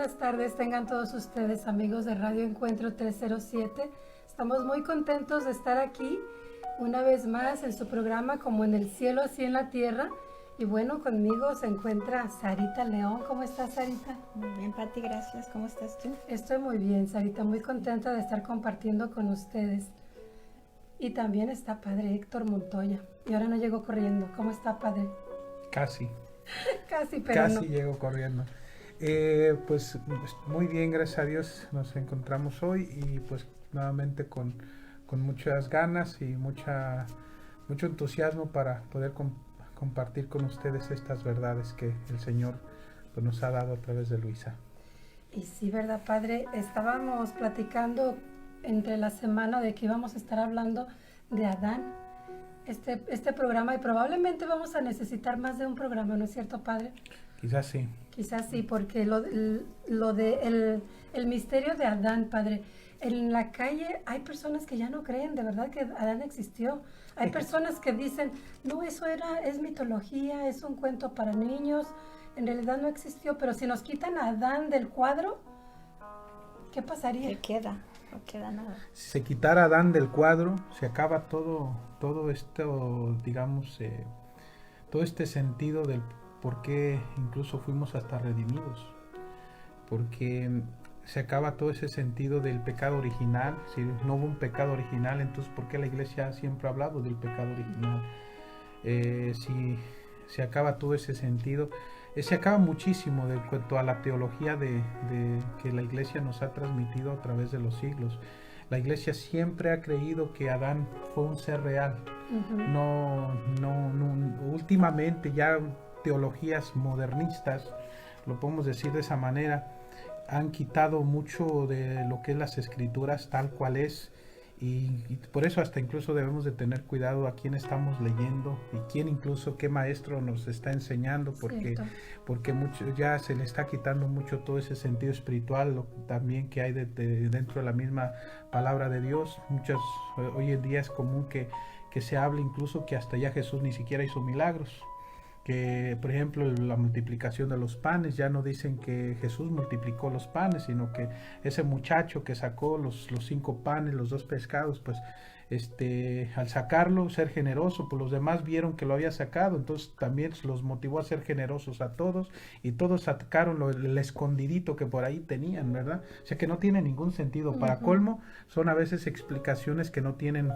buenas tardes tengan todos ustedes, amigos de Radio Encuentro 307. Estamos muy contentos de estar aquí una vez más en su programa Como en el cielo, así en la tierra. Y bueno, conmigo se encuentra Sarita León. ¿Cómo estás, Sarita? Muy bien, Pati, gracias. ¿Cómo estás tú? Estoy muy bien, Sarita, muy contenta de estar compartiendo con ustedes. Y también está Padre Héctor Montoya. Y ahora no llegó corriendo. ¿Cómo está, Padre? Casi. Casi, pero Casi no. llego corriendo. Pues muy bien, gracias a Dios nos encontramos hoy y pues nuevamente con muchas ganas y mucho entusiasmo para poder compartir con ustedes estas verdades que el Señor pues, nos ha dado a través de Luisa. Y sí, ¿verdad, Padre? Estábamos platicando entre la semana de que íbamos a estar hablando de Adán, este programa, y probablemente vamos a necesitar más de un programa, ¿no es cierto, Padre? Quizás sí. Quizás sí, porque el misterio de Adán, Padre, en la calle hay personas que ya no creen de verdad que Adán existió. Hay personas que dicen, no, es mitología, es un cuento para niños, en realidad no existió, pero si nos quitan a Adán del cuadro, ¿qué pasaría? ¿Qué queda? No queda nada. Si se quitara a Adán del cuadro, se acaba todo esto, digamos, todo este sentido del por qué incluso fuimos hasta redimidos. Porque se acaba todo ese sentido del pecado original. Si no hubo un pecado original, entonces ¿por qué la iglesia siempre ha hablado del pecado original? Si se acaba todo ese sentido, se acaba muchísimo de cuanto a la teología de que la iglesia nos ha transmitido a través de los siglos. La iglesia siempre ha creído que Adán fue un ser real. No, últimamente ya teologías modernistas, lo podemos decir de esa manera, han quitado mucho de lo que es las escrituras tal cual es, y por eso hasta incluso debemos de tener cuidado a quién estamos leyendo y quién incluso qué maestro nos está enseñando, porque mucho, ya se le está quitando mucho todo ese sentido espiritual también que hay dentro de la misma palabra de Dios. Hoy en día es común que se hable incluso que hasta ya Jesús ni siquiera hizo milagros. Que por ejemplo la multiplicación de los panes, ya no dicen que Jesús multiplicó los panes, sino que ese muchacho que sacó los 5 panes, los 2 pescados, pues al sacarlo, ser generoso, pues los demás vieron que lo había sacado, entonces también los motivó a ser generosos a todos, y todos sacaron el escondidito que por ahí tenían, ¿verdad? O sea que no tiene ningún sentido. Para colmo, son a veces explicaciones que no tienen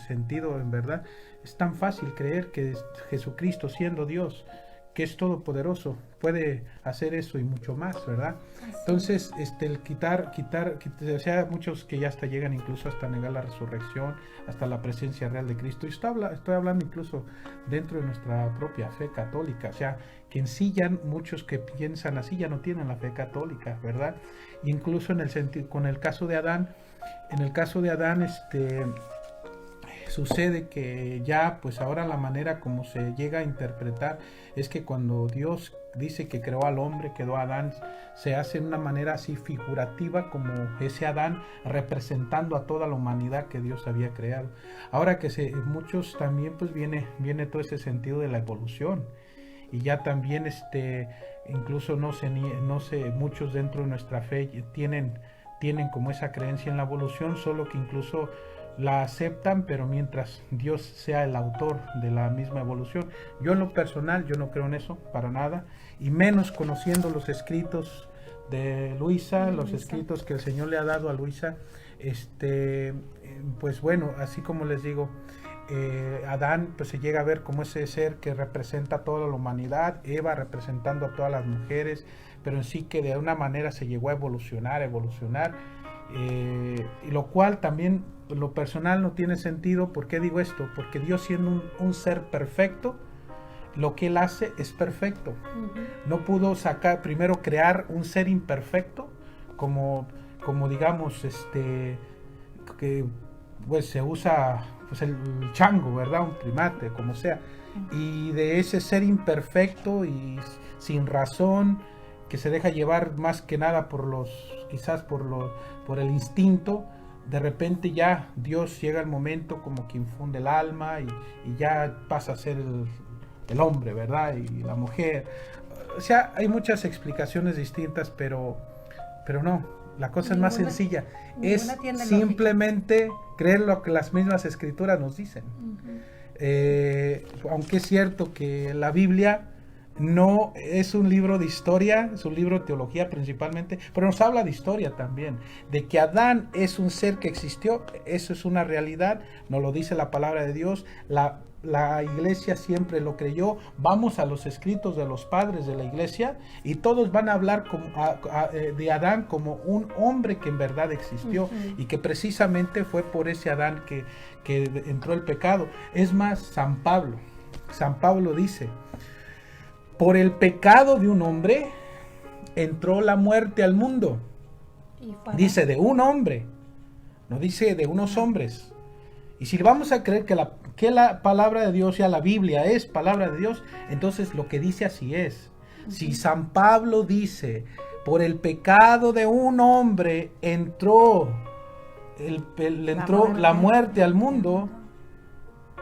sentido, en verdad. Es tan fácil creer que Jesucristo, siendo Dios, que es todopoderoso, puede hacer eso y mucho más, ¿verdad? Entonces, el quitar, o sea, muchos que ya hasta llegan incluso hasta negar la resurrección, hasta la presencia real de Cristo. Y estoy hablando incluso dentro de nuestra propia fe católica, o sea, que en sí ya muchos que piensan así ya no tienen la fe católica, ¿verdad? Y incluso en el sentido, con el caso de Adán, sucede que ya pues ahora la manera como se llega a interpretar es que cuando Dios dice que creó al hombre, creó a Adán, se hace de una manera así figurativa, como ese Adán representando a toda la humanidad que Dios había creado. Ahora que muchos también pues viene todo ese sentido de la evolución, y ya también incluso no sé, muchos dentro de nuestra fe tienen como esa creencia en la evolución, solo que incluso la aceptan, pero mientras Dios sea el autor de la misma evolución. Yo en lo personal, yo no creo en eso para nada, y menos conociendo los escritos de Luisa, los escritos que el Señor le ha dado a Luisa. Pues bueno, así como les digo, Adán pues se llega a ver como ese ser que representa a toda la humanidad, Eva representando a todas las mujeres, pero en sí que de una manera se llegó a evolucionar, y lo cual también lo personal no tiene sentido. ¿Por qué digo esto? Porque Dios, siendo un ser perfecto, lo que Él hace es perfecto. No pudo primero crear un ser imperfecto, como digamos, que pues se usa pues el chango, ¿verdad? Un primate, como sea. Y de ese ser imperfecto y sin razón, que se deja llevar más que nada por el instinto, de repente ya Dios llega al momento como que infunde el alma y ya pasa a ser el hombre, ¿verdad? Y la mujer. o sea, hay muchas explicaciones distintas, pero no, la cosa es más sencilla. Es simplemente creer lo que las mismas escrituras nos dicen. Aunque es cierto que la Biblia no es un libro de historia, es un libro de teología principalmente, pero nos habla de historia también, de que Adán es un ser que existió, eso es una realidad, nos lo dice la palabra de Dios, la iglesia siempre lo creyó. Vamos a los escritos de los padres de la iglesia y todos van a hablar de Adán como un hombre que en verdad existió y que precisamente fue por ese Adán que entró el pecado. Es más, San Pablo dice: por el pecado de un hombre entró la muerte al mundo. Dice de un hombre, no dice de unos hombres. Y si vamos a creer que la palabra de Dios, ya la Biblia es palabra de Dios, entonces lo que dice así es. Si San Pablo dice, por el pecado de un hombre entró la muerte al mundo,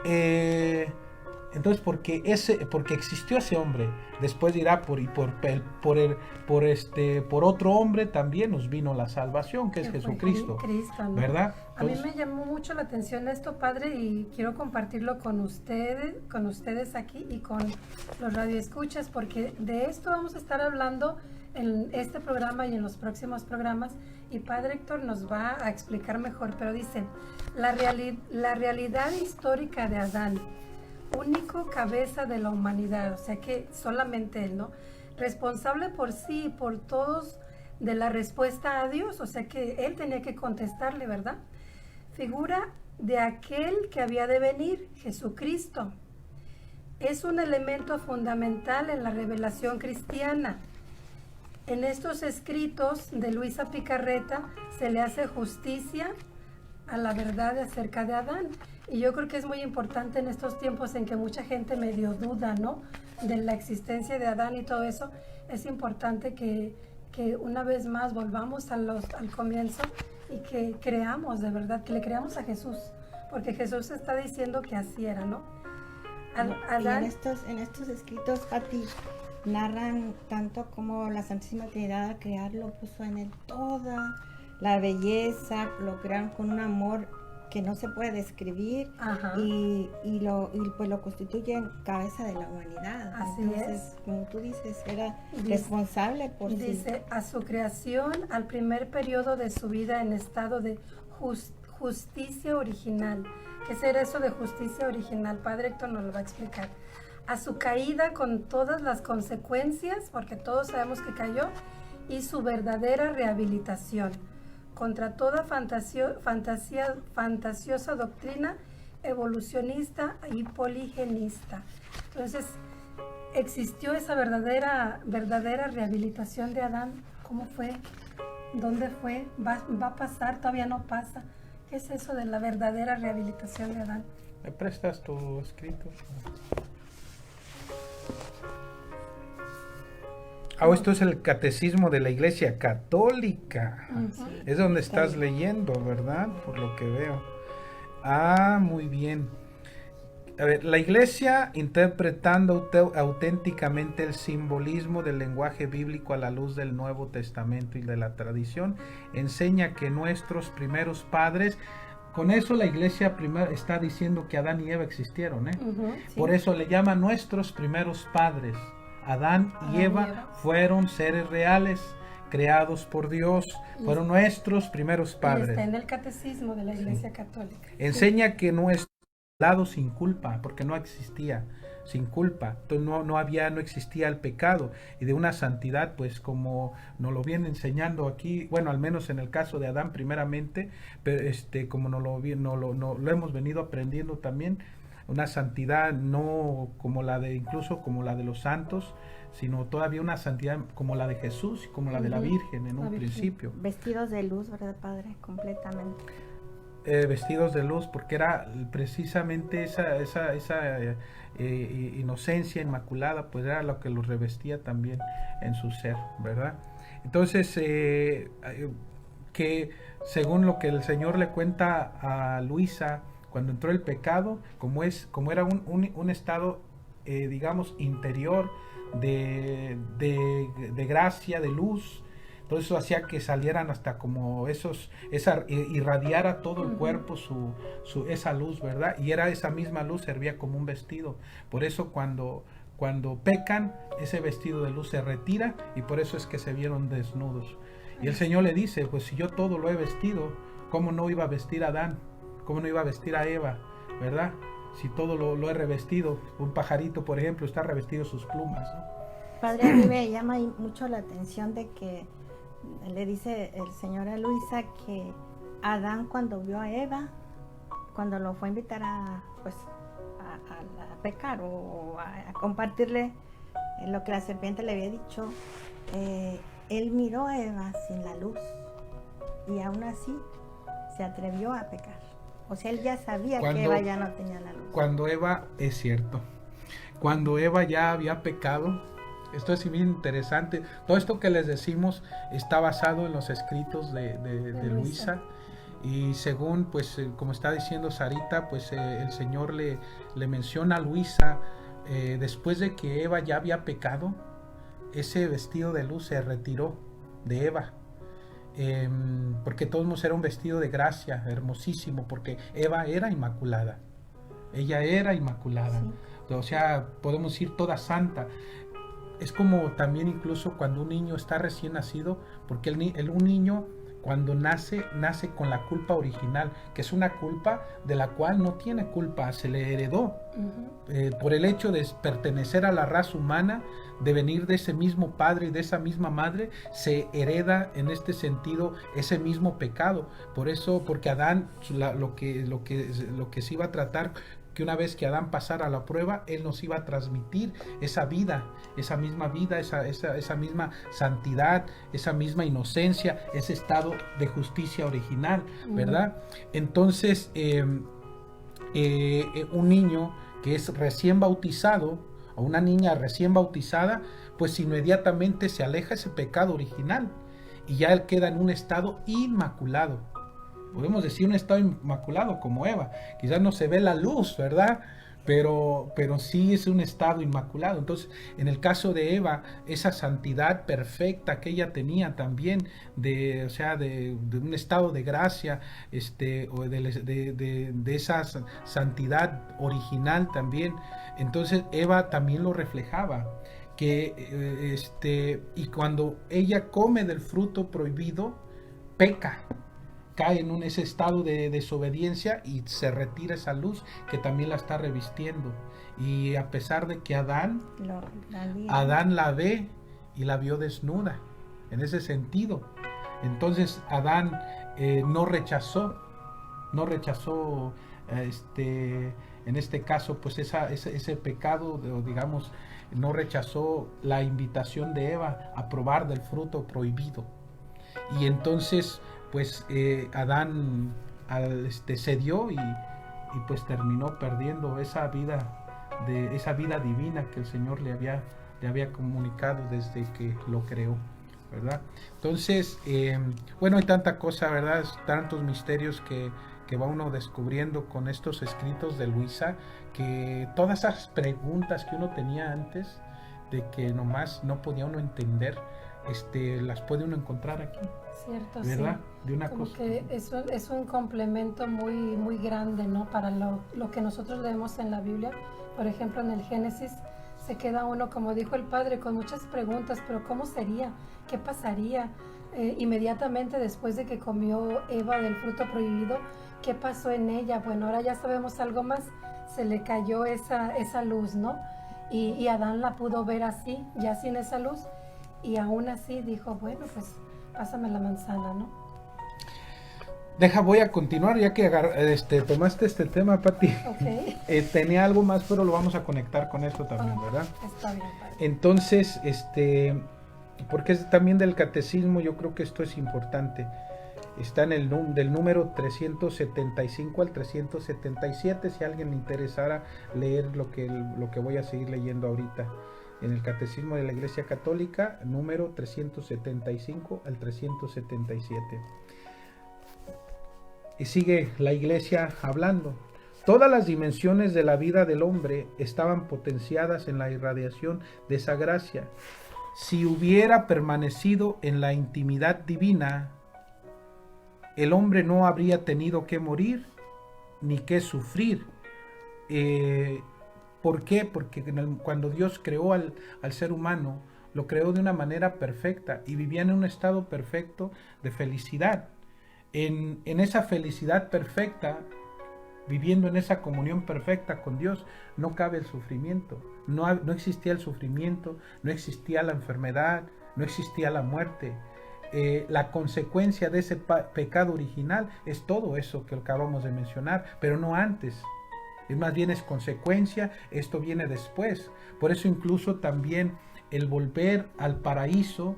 entonces porque existió ese hombre, después dirá por otro hombre también nos vino la salvación, que es Jesucristo, ¿no? ¿Verdad? Entonces, a mí me llamó mucho la atención esto, padre, y quiero compartirlo con ustedes aquí y con los radioescuchas, porque de esto vamos a estar hablando en este programa y en los próximos programas, y padre Héctor nos va a explicar mejor, pero dice, la realidad histórica de Adán, único cabeza de la humanidad, o sea que solamente él, ¿no? Responsable por sí y por todos de la respuesta a Dios, o sea que él tenía que contestarle, ¿verdad? Figura de aquel que había de venir, Jesucristo. Es un elemento fundamental en la revelación cristiana. En estos escritos de Luisa Picarreta se le hace justicia a la verdad acerca de Adán. Y yo creo que es muy importante en estos tiempos en que mucha gente medio duda, ¿no?, de la existencia de Adán y todo eso. Es importante que una vez más volvamos al comienzo y que creamos de verdad, que le creamos a Jesús, porque Jesús está diciendo que así era, ¿no? Adán, en estos escritos, Pati, narran tanto como la Santísima Trinidad al crearlo puso en él toda la belleza, lo crearon con un amor que no se puede describir. y lo constituyen cabeza de la humanidad. Así Entonces, es. como tú dices, era responsable por sí. Dice, a su creación, al primer periodo de su vida en estado de justicia original. ¿Qué será eso de justicia original? Padre Héctor nos lo va a explicar. A su caída con todas las consecuencias, porque todos sabemos que cayó, y su verdadera rehabilitación contra toda fantasiosa doctrina evolucionista y poligenista. Entonces, existió esa verdadera rehabilitación de Adán. ¿Cómo fue? ¿Dónde fue? ¿Va a pasar? ¿Todavía no pasa? ¿Qué es eso de la verdadera rehabilitación de Adán? ¿Me prestas tu escrito? Esto es el Catecismo de la Iglesia Católica. Es donde estás leyendo, ¿verdad? Por lo que veo. Muy bien. A ver, la Iglesia, interpretando auténticamente el simbolismo del lenguaje bíblico a la luz del Nuevo Testamento y de la tradición, enseña que nuestros primeros padres, con eso la Iglesia está diciendo que Adán y Eva existieron, ¿eh? Sí. Por eso le llama nuestros primeros padres. Adán y Eva fueron seres reales, creados por Dios, fueron nuestros primeros padres. Está en el Catecismo de la Iglesia Católica. Enseña que nuestro lado sin culpa, porque no existía, sin culpa, no existía el pecado, y de una santidad, pues como nos lo viene enseñando aquí, bueno, al menos en el caso de Adán primeramente, pero como lo hemos venido aprendiendo también, una santidad no como incluso como la de los santos, sino todavía una santidad como la de Jesús y como la de la Virgen en un principio. Vestidos de luz, ¿verdad, Padre? Completamente. Vestidos de luz, porque era precisamente esa inocencia inmaculada, pues era lo que los revestía también en su ser, ¿verdad? Entonces, que según lo que el Señor le cuenta a Luisa, cuando entró el pecado, como era un estado, digamos, interior de gracia, de luz. Todo eso hacía que salieran hasta como irradiara todo el cuerpo esa luz, ¿verdad? Y era esa misma luz, servía como un vestido. Por eso cuando pecan, ese vestido de luz se retira y por eso es que se vieron desnudos. Y el Señor le dice, pues si yo todo lo he vestido, ¿cómo no iba a vestir a Adán? ¿Cómo no iba a vestir a Eva? ¿Verdad? Si todo lo he revestido. Un pajarito, por ejemplo, está revestido sus plumas, ¿no? Padre, a mí me llama mucho la atención de que le dice el Señor a Luisa que Adán, cuando vio a Eva, cuando lo fue a invitar a pecar o a compartirle lo que la serpiente le había dicho, él miró a Eva sin la luz y aún así se atrevió a pecar. O sea, él ya sabía que Eva ya no tenía la luz. Cuando Eva, es cierto, cuando Eva ya había pecado, esto es bien interesante. Todo esto que les decimos está basado en los escritos de Luisa. Y según, pues, como está diciendo Sarita, pues el Señor le menciona a Luisa, después de que Eva ya había pecado, ese vestido de luz se retiró de Eva. Porque todos era un vestido de gracia, hermosísimo, porque Eva era inmaculada. Ella era inmaculada. Sí. O sea, podemos decir toda santa. Es como también incluso cuando un niño está recién nacido, porque un niño cuando nace con la culpa original, que es una culpa de la cual no tiene culpa, se le heredó. Por el hecho de pertenecer a la raza humana, de venir de ese mismo padre y de esa misma madre, se hereda en este sentido ese mismo pecado. Por eso, porque Adán, lo que se iba a tratar, que una vez que Adán pasara la prueba, él nos iba a transmitir esa vida, esa misma vida, esa misma santidad, esa misma inocencia, ese estado de justicia original, ¿verdad? Entonces, un niño que es recién bautizado, o una niña recién bautizada, pues inmediatamente se aleja ese pecado original y ya él queda en un estado inmaculado. Podemos decir un estado inmaculado como Eva. Quizás no se ve la luz, ¿verdad? Pero sí es un estado inmaculado. Entonces, en el caso de Eva, esa santidad perfecta que ella tenía también, de un estado de gracia, o de esa santidad original también. Entonces, Eva también lo reflejaba. Y cuando ella come del fruto prohibido, peca. Cae en ese estado de desobediencia y se retira esa luz que también la está revistiendo. Y a pesar de que Adán la ve y la vio desnuda, en ese sentido. Entonces Adán no rechazó, en este caso, pues ese pecado, digamos, no rechazó la invitación de Eva a probar del fruto prohibido. Y entonces pues Adán cedió y pues terminó perdiendo esa vida divina que el Señor le había comunicado desde que lo creó, ¿verdad? Entonces, bueno, hay tanta cosa, ¿verdad? Tantos misterios que va uno descubriendo con estos escritos de Luisa, que todas esas preguntas que uno tenía antes, de que nomás no podía uno entender, las puede uno encontrar aquí. Cierto, ¿verdad? Sí. De una como cosa. Que es un complemento muy, muy grande, ¿no? Para lo que nosotros leemos en la Biblia. Por ejemplo, en el Génesis se queda uno, como dijo el Padre, con muchas preguntas, pero ¿cómo sería? ¿Qué pasaría? Inmediatamente después de que comió Eva del fruto prohibido, ¿qué pasó en ella? Bueno, ahora ya sabemos algo más, se le cayó esa luz, ¿no? Y Adán la pudo ver así, ya sin esa luz, y aún así dijo, bueno, pues pásame la manzana, ¿no? Voy a continuar ya que tomaste este tema, Pati. Okay. Tenía algo más, pero lo vamos a conectar con esto también, ¿verdad? Está bien, Padre. Entonces, porque es también del catecismo, yo creo que esto es importante. Está en del número 375 al 377, si a alguien le interesara leer lo que voy a seguir leyendo ahorita. En el Catecismo de la Iglesia Católica, número 375 al 377. Y sigue la Iglesia hablando. Todas las dimensiones de la vida del hombre estaban potenciadas en la irradiación de esa gracia. Si hubiera permanecido en la intimidad divina, el hombre no habría tenido que morir ni que sufrir. ¿Por qué? Porque cuando Dios creó al ser humano, lo creó de una manera perfecta y vivía en un estado perfecto de felicidad. En esa felicidad perfecta, viviendo en esa comunión perfecta con Dios, no cabe el sufrimiento. No existía el sufrimiento, no existía la enfermedad, no existía la muerte. La consecuencia de ese pecado original es todo eso que acabamos de mencionar, pero no antes. Es más bien es consecuencia, esto viene después. Por eso incluso también el volver al paraíso,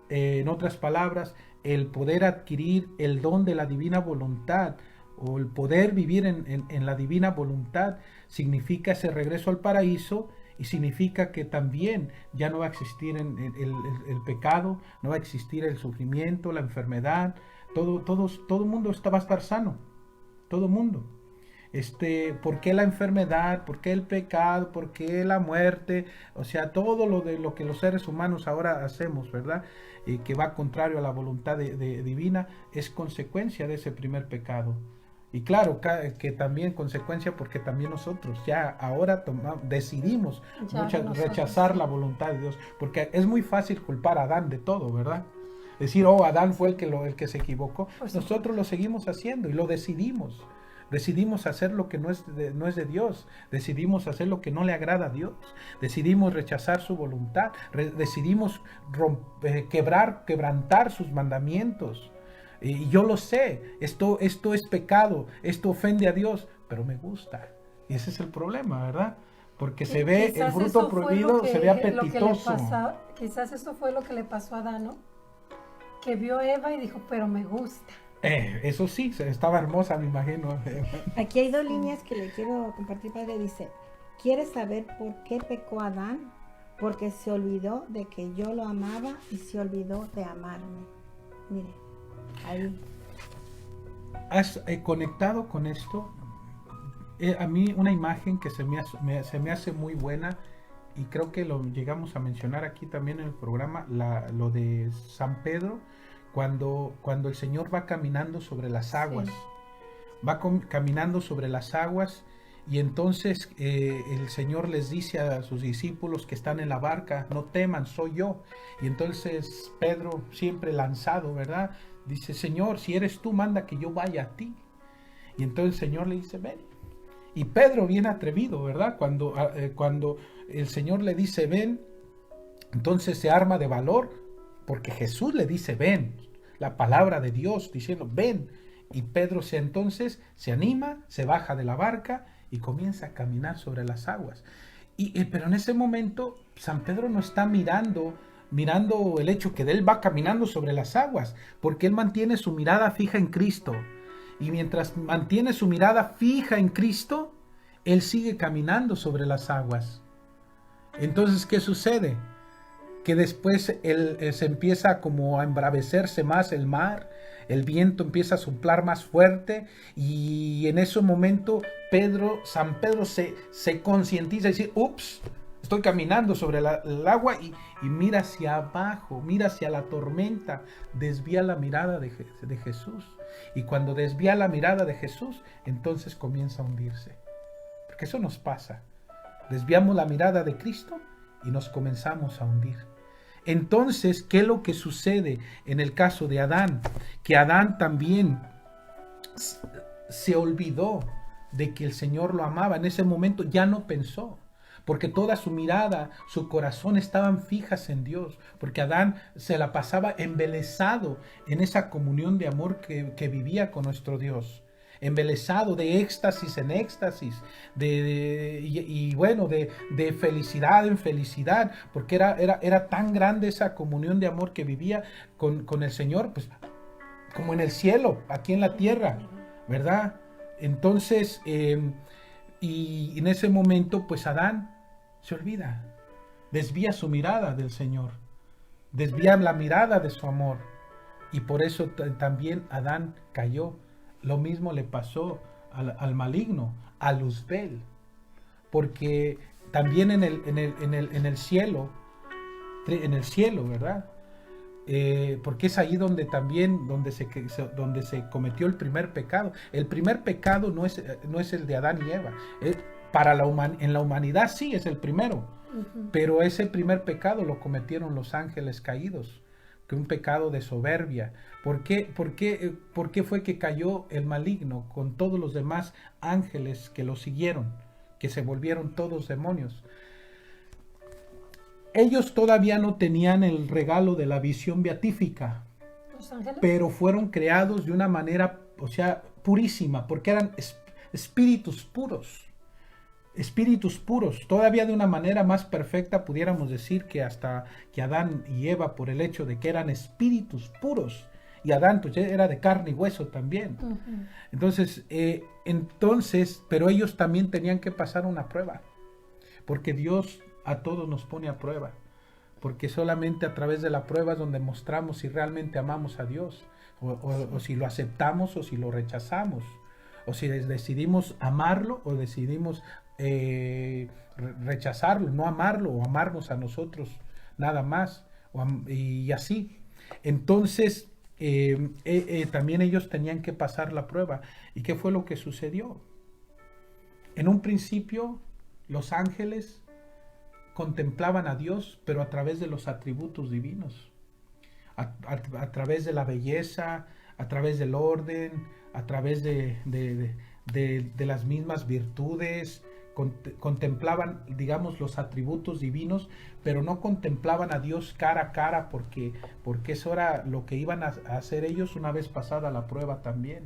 en otras palabras, el poder adquirir el don de la divina voluntad, o el poder vivir en la divina voluntad, significa ese regreso al paraíso, y significa que también ya no va a existir el pecado, no va a existir el sufrimiento, la enfermedad, todo el mundo va a estar sano, todo el mundo. ¿Por qué la enfermedad? ¿Por qué el pecado? ¿Por qué la muerte? O sea, todo lo que los seres humanos ahora hacemos, ¿verdad? Que va contrario a la voluntad divina, es consecuencia de ese primer pecado. Y claro que también consecuencia porque también nosotros ya ahora decidimos rechazar la voluntad de Dios, porque es muy fácil culpar a Adán de todo, ¿verdad? Decir, Adán fue el que se equivocó. Pues nosotros lo seguimos haciendo y lo decidimos. Decidimos hacer lo que no es de Dios. Decidimos hacer lo que no le agrada a Dios. Decidimos rechazar su voluntad. Decidimos quebrantar sus mandamientos. Y yo lo sé, esto es pecado, esto ofende a Dios, pero me gusta. Y ese es el problema, ¿verdad? Porque se ve el fruto prohibido, se ve apetitoso. Quizás eso fue lo que le pasó a Adán, ¿no? Que vio a Eva y dijo, pero me gusta. Eso sí, estaba hermosa, me imagino. Aquí hay dos líneas que le quiero compartir, padre. Dice, ¿quieres saber por qué pecó Adán? Porque se olvidó de que yo lo amaba y se olvidó de amarme. Mire, ahí. ¿Has conectado con esto? A mí una imagen que se me hace muy buena, y creo que lo llegamos a mencionar aquí también en el programa, lo de San Pedro, cuando el Señor va caminando sobre las aguas. Sí. Va caminando sobre las aguas, y entonces el Señor les dice a sus discípulos que están en la barca, no teman, soy yo. Y entonces Pedro, siempre lanzado, ¿verdad? Dice, Señor, si eres tú, manda que yo vaya a ti. Y entonces el Señor le dice, ven. Y Pedro, bien atrevido, ¿verdad? Cuando el Señor le dice, ven, entonces se arma de valor, porque Jesús le dice, ven, la palabra de Dios diciendo, ven. Y Pedro entonces se anima, se baja de la barca y comienza a caminar sobre las aguas. Pero en ese momento, San Pedro no está mirando el hecho que él va caminando sobre las aguas, porque él mantiene su mirada fija en Cristo. Y mientras mantiene su mirada fija en Cristo, él sigue caminando sobre las aguas. Entonces, ¿qué sucede? Que después se empieza como a embravecerse más el mar, el viento empieza a soplar más fuerte, y en ese momento San Pedro se concientiza y dice, ups, estoy caminando sobre el agua, y mira hacia abajo, mira hacia la tormenta, desvía la mirada de Jesús. Y cuando desvía la mirada de Jesús, entonces comienza a hundirse. Porque eso nos pasa. Desviamos la mirada de Cristo y nos comenzamos a hundir. Entonces, ¿qué es lo que sucede en el caso de Adán? Que Adán también se olvidó de que el Señor lo amaba. En ese momento ya no pensó, porque toda su mirada, su corazón estaban fijas en Dios, porque Adán se la pasaba embelesado en esa comunión de amor que vivía con nuestro Dios. Embelesado de éxtasis en éxtasis, de felicidad en felicidad, porque era tan grande esa comunión de amor que vivía con el Señor, pues como en el cielo, aquí en la tierra, ¿verdad? Entonces, y en ese momento, pues Adán se olvida, desvía su mirada del Señor, desvía la mirada de su amor, y por eso también Adán cayó. Lo mismo le pasó al maligno, a Luzbel, porque también en el cielo, ¿verdad? Porque es ahí donde también donde se cometió el primer pecado. El primer pecado no es el de Adán y Eva. En la humanidad sí es el primero, pero ese primer pecado lo cometieron los ángeles caídos, que un pecado de soberbia. ¿Por qué fue que cayó el maligno con todos los demás ángeles que lo siguieron, que se volvieron todos demonios? Ellos todavía no tenían el regalo de la visión beatífica, ¿Los ángeles? pero fueron creados de una manera, purísima, porque eran espíritus puros. Espíritus puros, todavía de una manera más perfecta pudiéramos decir que hasta que Adán y Eva, por el hecho de que eran espíritus puros, y Adán pues era de carne y hueso también. Entonces, pero ellos también tenían que pasar una prueba, porque Dios a todos nos pone a prueba, porque solamente a través de la prueba es donde mostramos si realmente amamos a Dios, o si lo aceptamos o si lo rechazamos, o si decidimos amarlo o decidimos rechazarlo, no amarlo o amarnos a nosotros nada más, y así. Entonces también ellos tenían que pasar la prueba. ¿Y qué fue lo que sucedió? En un principio los ángeles contemplaban a Dios, pero a través de los atributos divinos, a través de la belleza, a través del orden, a través de las mismas virtudes. Contemplaban, digamos, los atributos divinos, pero no contemplaban a Dios cara a cara, porque eso era lo que iban a hacer ellos una vez pasada la prueba también.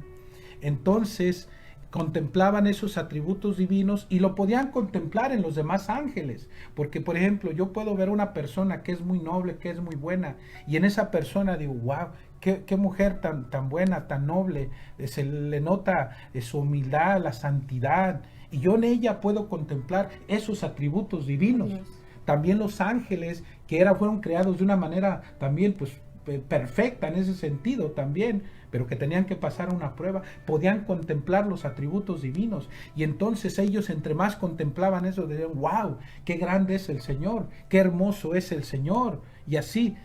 Entonces contemplaban esos atributos divinos y lo podían contemplar en los demás ángeles, porque por ejemplo yo puedo ver una persona que es muy noble, que es muy buena, y en esa persona digo, wow, qué mujer tan buena, tan noble, se le nota su humildad, la santidad, y yo en ella puedo contemplar esos atributos divinos. Dios. También los ángeles que fueron creados de una manera también pues perfecta en ese sentido también, pero que tenían que pasar una prueba, podían contemplar los atributos divinos, y entonces ellos entre más contemplaban eso, decían, wow, qué grande es el Señor, qué hermoso es el Señor, y así.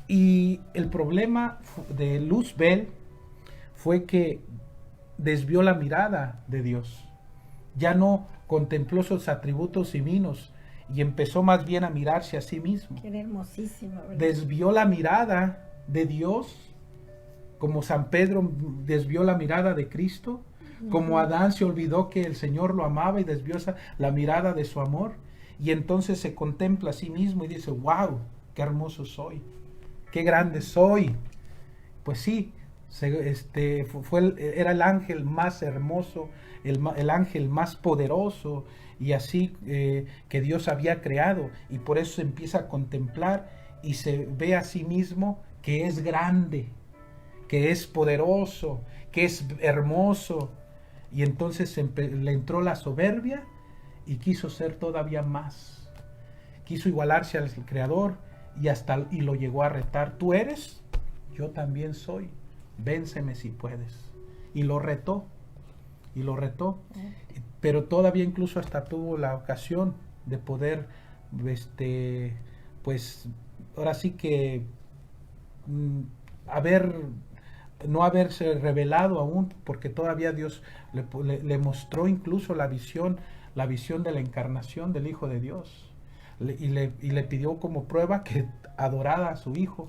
Y el problema de Luzbel fue que desvió la mirada de Dios, ya no contempló sus atributos divinos y empezó más bien a mirarse a sí mismo. Qué hermosísimo, ¿verdad? Desvió la mirada de Dios, como San Pedro desvió la mirada de Cristo, como Adán se olvidó que el Señor lo amaba y desvió la mirada de su amor, y entonces se contempla a sí mismo y dice, wow, qué hermoso soy, qué grande soy. Pues sí, era el ángel más hermoso, el ángel más poderoso, y así que Dios había creado, y por eso se empieza a contemplar y se ve a sí mismo que es grande, que es poderoso, que es hermoso, y entonces le entró la soberbia y quiso ser todavía más, quiso igualarse al Creador, y lo llegó a retar. Tú eres, yo también soy, vénseme si puedes. Y lo retó, pero todavía incluso hasta tuvo la ocasión de poder, pues ahora sí que no haberse revelado aún, porque todavía Dios le mostró incluso la visión de la encarnación del Hijo de Dios. Y le pidió como prueba que adorara a su hijo,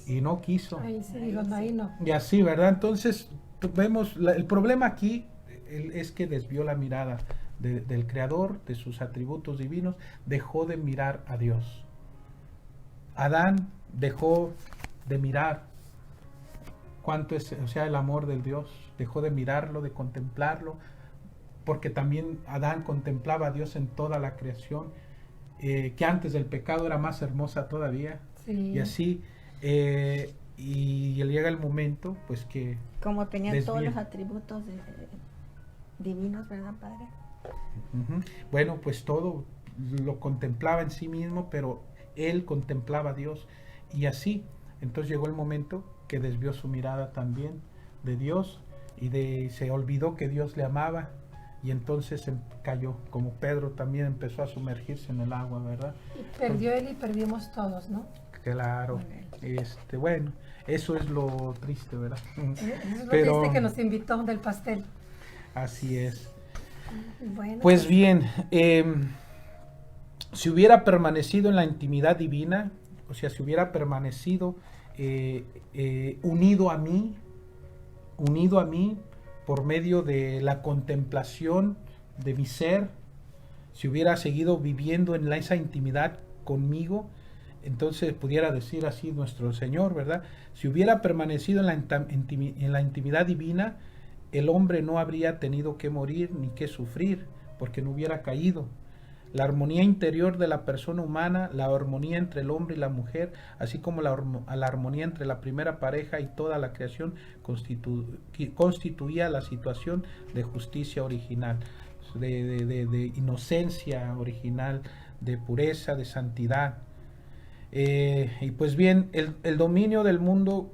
y no quiso. Y así, ¿verdad? Entonces vemos el problema aquí es que desvió la mirada del Creador, de sus atributos divinos, dejó de mirar a Dios. Adán dejó de mirar cuánto es, el amor del Dios, dejó de mirarlo, de contemplarlo, porque también Adán contemplaba a Dios en toda la creación, que antes del pecado era más hermosa todavía. Sí. Y así, y llega el momento, pues que como tenía todos los atributos divinos, ¿verdad, Padre? Bueno, pues todo lo contemplaba en sí mismo, pero él contemplaba a Dios, y así, entonces llegó el momento que desvió su mirada también de Dios, y se olvidó que Dios le amaba, y entonces cayó, como Pedro también empezó a sumergirse en el agua, ¿verdad? Y perdió él y perdimos todos, ¿no? Claro. Bueno, eso es lo triste, ¿verdad? Es lo triste que nos invitó del pastel. Así es. Bueno, pues bien, si hubiera permanecido en la intimidad divina, o sea, si hubiera permanecido unido a mí por medio de la contemplación de mi ser, si hubiera seguido viviendo en esa intimidad conmigo, entonces pudiera decir así nuestro Señor, ¿verdad? Si hubiera permanecido en la intimidad divina, el hombre no habría tenido que morir ni que sufrir, porque no hubiera caído. La armonía interior de la persona humana, la armonía entre el hombre y la mujer, así como la armonía entre la primera pareja y toda la creación, constituía la situación de justicia original, de inocencia original, de pureza, de santidad. Y pues bien, el dominio del mundo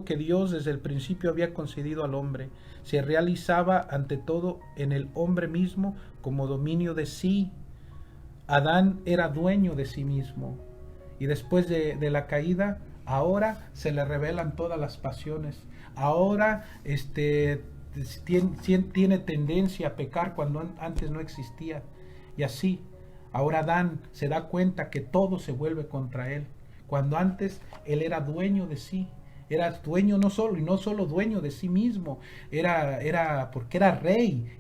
que Dios desde el principio había concedido al hombre se realizaba ante todo en el hombre mismo como dominio de sí. Adán era dueño de sí mismo, y después de la caída ahora se le revelan todas las pasiones. Ahora tiene tendencia a pecar cuando antes no existía, y así ahora Adán se da cuenta que todo se vuelve contra él, cuando antes él era dueño de sí, era dueño no solo dueño de sí mismo, era porque era rey,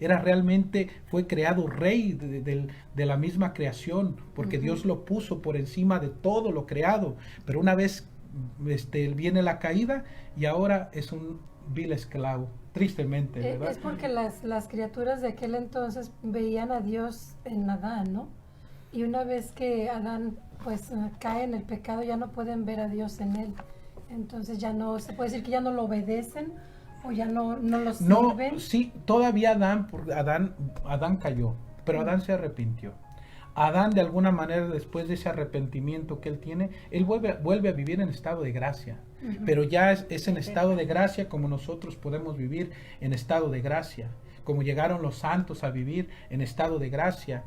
fue creado rey de la misma creación, porque Dios lo puso por encima de todo lo creado. Pero una vez viene la caída y ahora es un vil esclavo, tristemente, ¿verdad? Es porque las criaturas de aquel entonces veían a Dios en Adán, ¿no? Y una vez que Adán pues cae en el pecado, ya no pueden ver a Dios en él. Entonces ya no, se puede decir que ya no lo obedecen o ya no lo sirven. No, sí, todavía Adán cayó, pero Adán se arrepintió. Adán, de alguna manera, después de ese arrepentimiento que él tiene, él vuelve a vivir en estado de gracia. Pero ya es en estado de gracia como nosotros podemos vivir en estado de gracia, como llegaron los santos a vivir en estado de gracia,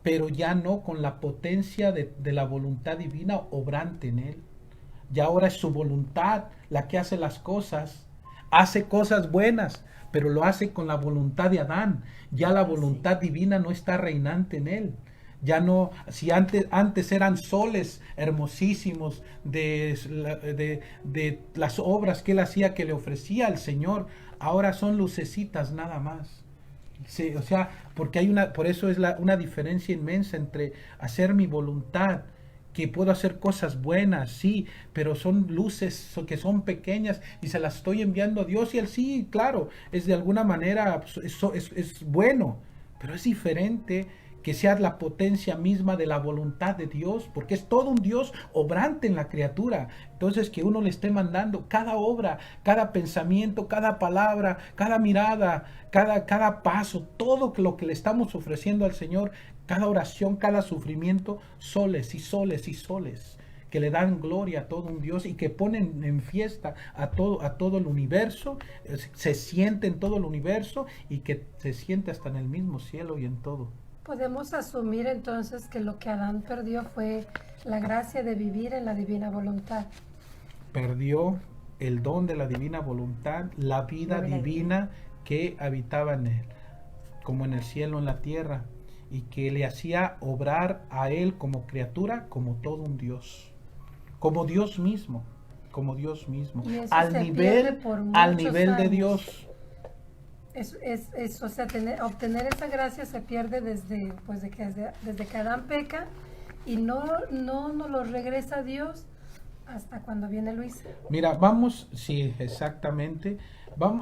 pero ya no con la potencia de la voluntad divina obrante en él. Ya ahora es su voluntad la que hace las cosas, hace cosas buenas, pero lo hace con la voluntad de Adán. Ya la voluntad divina no está reinante en él. Ya no, si antes eran soles hermosísimos de las obras que él hacía, que le ofrecía al Señor, ahora son lucecitas nada más. Sí, o sea, porque por eso es una diferencia inmensa entre hacer mi voluntad, que puedo hacer cosas buenas, sí, pero son luces que son pequeñas y se las estoy enviando a Dios, y él sí, claro, es de alguna manera, es bueno, pero es diferente que sea la potencia misma de la voluntad de Dios, porque es todo un Dios obrante en la criatura. Entonces, que uno le esté mandando cada obra, cada pensamiento, cada palabra, cada mirada, cada paso, todo lo que le estamos ofreciendo al Señor, cada oración, cada sufrimiento, soles y soles y soles, que le dan gloria a todo un Dios y que ponen en fiesta a todo el universo, se siente en todo el universo y que se siente hasta en el mismo cielo y en todo. Podemos asumir entonces que lo que Adán perdió fue la gracia de vivir en la divina voluntad. Perdió el don de la divina voluntad, la vida divina que habitaba en él, como en el cielo, en la tierra, y que le hacía obrar a él como criatura, como todo un Dios, como Dios mismo, al nivel de Dios. O sea, obtener esa gracia se pierde desde que Adán peca, y no nos lo regresa Dios hasta cuando viene Luis. Mira, sí, exactamente.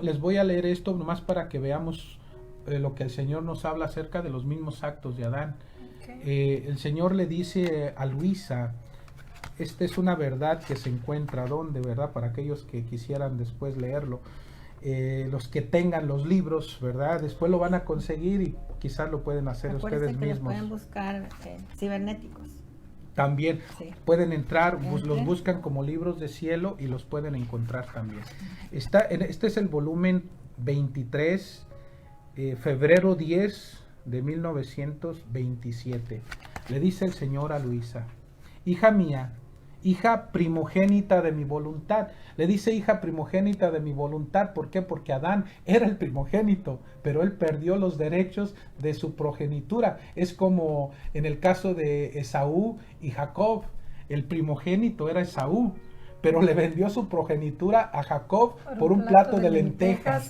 Les voy a leer esto nomás para que veamos lo que el Señor nos habla acerca de los mismos actos de Adán. Okay. El Señor le dice a Luisa, esta es una verdad que se encuentra ¿dónde, verdad? Para aquellos que quisieran después leerlo. Los que tengan los libros, ¿verdad? Después lo van a conseguir y quizás lo pueden hacer ustedes mismos. Lo pueden buscar cibernéticos. También Sí. pueden entrar, los Entren. buscan como Libros de Cielo y los pueden encontrar también. Este es el volumen 23, febrero 10 de 1927. Le dice el Señor a Luisa: hija mía, hija primogénita de mi voluntad. Le dice hija primogénita de mi voluntad. ¿Por qué? Porque Adán era el primogénito, pero él perdió los derechos de su progenitura. Es como en el caso de Esaú y Jacob. El primogénito era Esaú, pero le vendió su progenitura a Jacob por un plato de lentejas.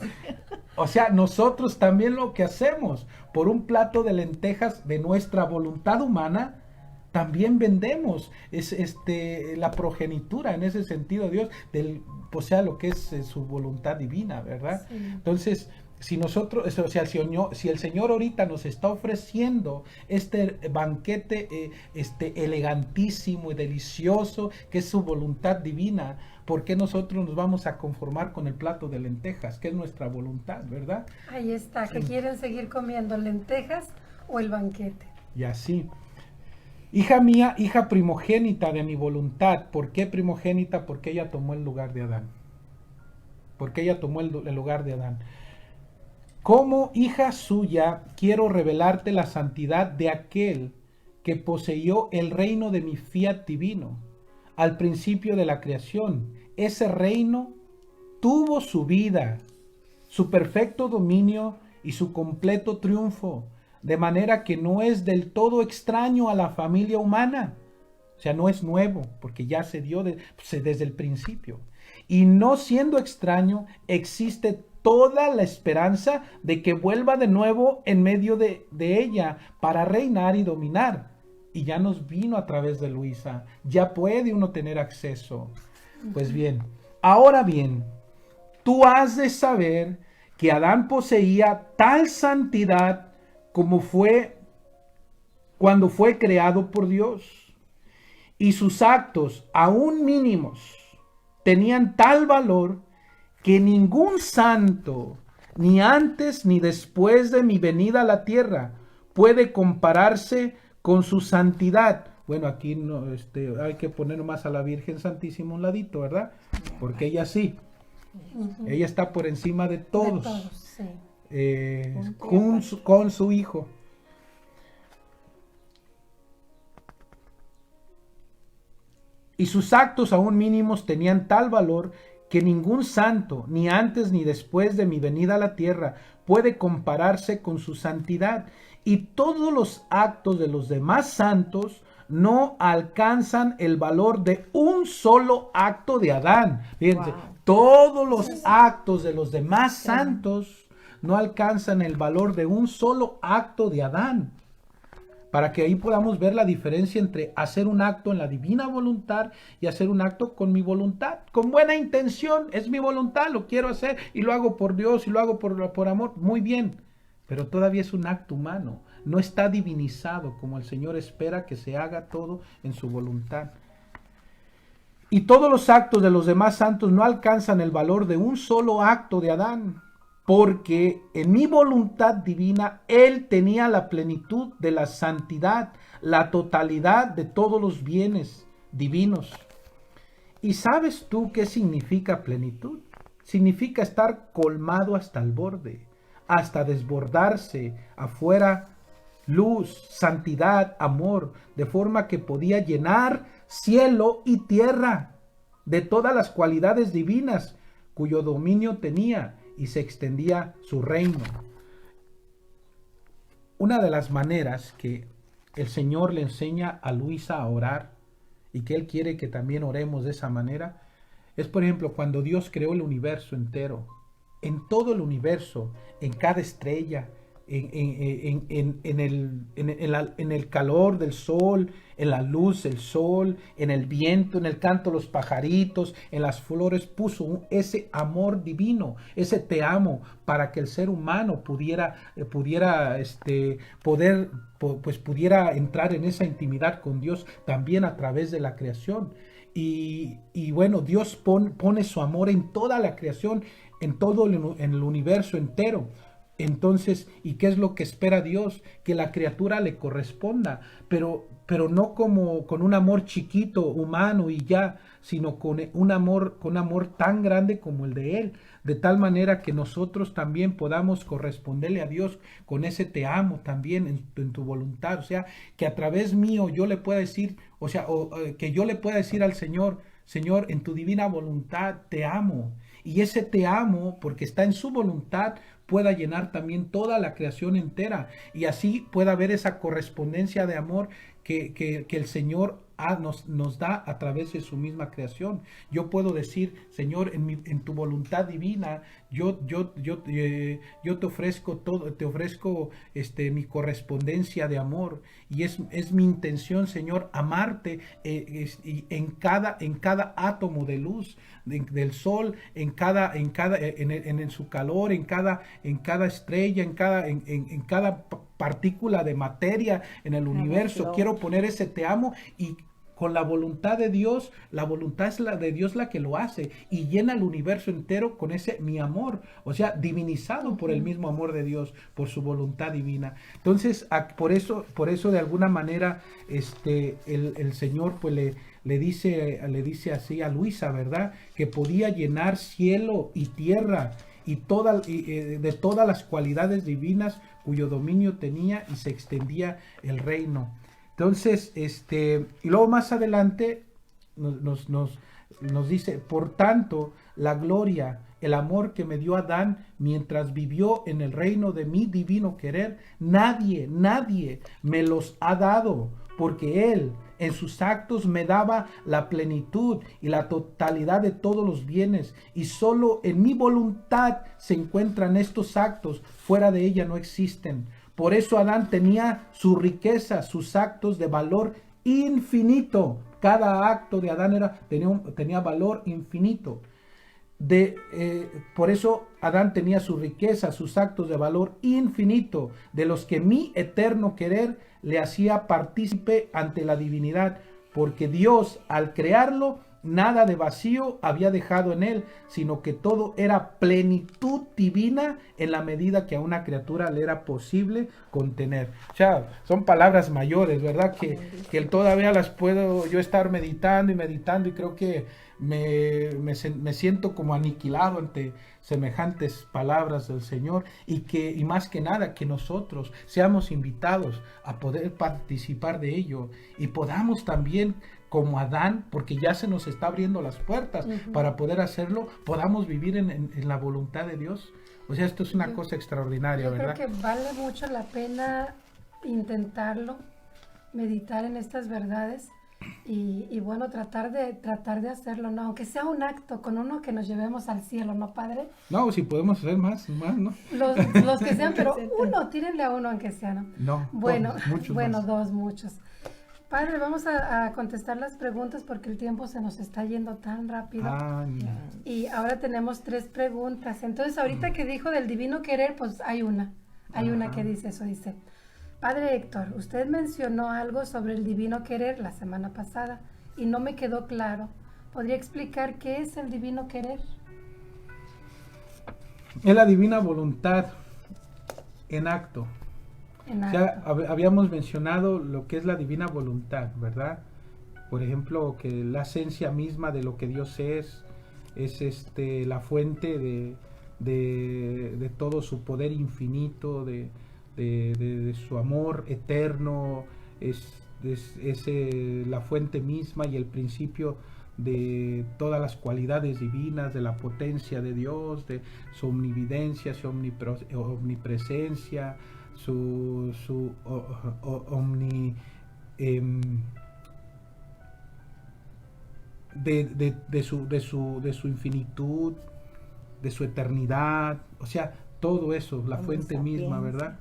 O sea, nosotros también lo que hacemos, por un plato de lentejas de nuestra voluntad humana, también vendemos la progenitura en ese sentido, Dios, o sea, lo que es su voluntad divina, ¿verdad? Sí. Entonces, si nosotros, o sea, si el Señor ahorita nos está ofreciendo este banquete elegantísimo y delicioso, que es su voluntad divina, ¿por qué nosotros nos vamos a conformar con el plato de lentejas, que es nuestra voluntad, ¿verdad? Ahí está, que quieren seguir comiendo lentejas o el banquete. Y así. Hija mía, hija primogénita de mi voluntad. ¿Por qué primogénita? Porque ella tomó el lugar de Adán. Porque ella tomó el lugar de Adán. Como hija suya, quiero revelarte la santidad de aquel que poseyó el reino de mi fiat divino al principio de la creación. Ese reino tuvo su vida, su perfecto dominio y su completo triunfo, de manera que no es del todo extraño a la familia humana. O sea, no es nuevo, porque ya se dio desde el principio. Y no siendo extraño, existe toda la esperanza de que vuelva de nuevo en medio de ella para reinar y dominar. Y ya nos vino a través de Luisa. Ya puede uno tener acceso. Pues bien, ahora bien, tú has de saber que Adán poseía tal santidad como fue cuando fue creado por Dios. Y sus actos, aún mínimos, tenían tal valor que ningún santo, ni antes ni después de mi venida a la tierra, puede compararse con su santidad. Bueno, aquí no, hay que poner más a la Virgen Santísima a un ladito, ¿verdad? Porque ella sí. Ella está por encima de todos. De todos, sí. Con su Hijo. Y sus actos aún mínimos tenían tal valor que ningún santo, ni antes ni después de mi venida a la tierra, puede compararse con su santidad. Y todos los actos de los demás santos no alcanzan el valor de un solo acto de Adán. Fíjense, Wow. todos los actos de los demás santos no alcanzan el valor de un solo acto de Adán. Para que ahí podamos ver la diferencia entre hacer un acto en la divina voluntad y hacer un acto con mi voluntad, con buena intención. Es mi voluntad, lo quiero hacer y lo hago por Dios y lo hago por amor. Muy bien, pero todavía es un acto humano. No está divinizado como el Señor espera que se haga todo en su voluntad. Y todos los actos de los demás santos no alcanzan el valor de un solo acto de Adán. Porque en mi voluntad divina, Él tenía la plenitud de la santidad, la totalidad de todos los bienes divinos. ¿Y sabes tú qué significa plenitud? Significa estar colmado hasta el borde, hasta desbordarse, afuera luz, santidad, amor, de forma que podía llenar cielo y tierra de todas las cualidades divinas cuyo dominio tenía, y se extendía su reino. Una de las maneras que el Señor le enseña a Luisa a orar y que Él quiere que también oremos de esa manera es, por ejemplo, cuando Dios creó el universo entero. En todo el universo, en cada estrella, en el calor del sol, en la luz del sol, en el viento, en el canto de los pajaritos, en las flores, puso ese amor divino, ese te amo, para que el ser humano pudiera entrar en esa intimidad con Dios también a través de la creación. Y bueno, Dios pone su amor en toda la creación, en todo el universo entero. Entonces, ¿y qué es lo que espera Dios? Que la criatura le corresponda, pero no como con un amor chiquito, humano y ya, sino con un amor tan grande como el de Él, de tal manera que nosotros también podamos corresponderle a Dios con ese te amo también en tu voluntad, o sea, que a través mío yo le pueda decir, o sea, que yo le pueda decir al Señor, Señor, en tu divina voluntad te amo, y ese te amo, porque está en su voluntad, pueda llenar también toda la creación entera, y así pueda haber esa correspondencia de amor que el Señor nos da a través de su misma creación. Yo puedo decir, Señor, en tu voluntad divina, yo te ofrezco todo, te ofrezco mi correspondencia de amor, y es mi intención, Señor, amarte en cada átomo de luz del sol, en su calor, en cada estrella, en cada partícula de materia en el universo. Quiero poner ese te amo, y con la voluntad de Dios, la voluntad es la de Dios la que lo hace, y llena el universo entero con ese mi amor, o sea, divinizado por el mismo amor de Dios, por su voluntad divina. Entonces, por eso de alguna manera, el Señor pues le dice así a Luisa, ¿verdad? Que podía llenar cielo y tierra y de todas las cualidades divinas cuyo dominio tenía, y se extendía el reino. Entonces, y luego más adelante nos dice, por tanto, la gloria, el amor que me dio Adán mientras vivió en el reino de mi divino querer, nadie me los ha dado, porque Él en sus actos me daba la plenitud y la totalidad de todos los bienes, y solo en mi voluntad se encuentran estos actos, fuera de ella no existen. Por eso Adán tenía su riqueza, sus actos de valor infinito. Cada acto de Adán tenía valor infinito. Por eso Adán tenía su riqueza, sus actos de valor infinito, de los que mi eterno querer le hacía partícipe ante la divinidad, porque Dios, al crearlo, nada de vacío había dejado en él, sino que todo era plenitud divina en la medida que a una criatura le era posible contener. O sea, son palabras mayores, ¿verdad? Que todavía las puedo yo estar meditando, y creo que me siento como aniquilado ante semejantes palabras del Señor, y más que nada que nosotros seamos invitados a poder participar de ello, y podamos también, como Adán, porque ya se nos está abriendo las puertas para poder hacerlo, podamos vivir en la voluntad de Dios. O sea, esto es una cosa extraordinaria, ¿verdad? Creo que vale mucho la pena intentarlo, meditar en estas verdades y bueno, tratar de hacerlo, ¿no? Aunque sea un acto con uno que nos llevemos al cielo, ¿no, Padre? No, si podemos hacer más, ¿no? Los que sean, pero uno, tírenle a uno aunque sea, ¿no? No, bueno, todos, muchos bueno, más. muchos. Padre, vamos a contestar las preguntas porque el tiempo se nos está yendo tan rápido. Y ahora tenemos 3 preguntas. Entonces, ahorita que dijo del divino querer, pues hay una que dice eso, dice: Padre Héctor, usted mencionó algo sobre el divino querer la semana pasada y no me quedó claro. ¿Podría explicar qué es el divino querer? Es la divina voluntad en acto. O sea, habíamos mencionado lo que es la divina voluntad, ¿verdad? Por ejemplo, que la esencia misma de lo que Dios es la fuente de todo su poder infinito, de su amor eterno, es la fuente misma y el principio de todas las cualidades divinas, de la potencia de Dios, de su omnividencia, su omnipresencia, su de su infinitud, de su eternidad, o sea, todo eso, la fuente misma, ¿verdad?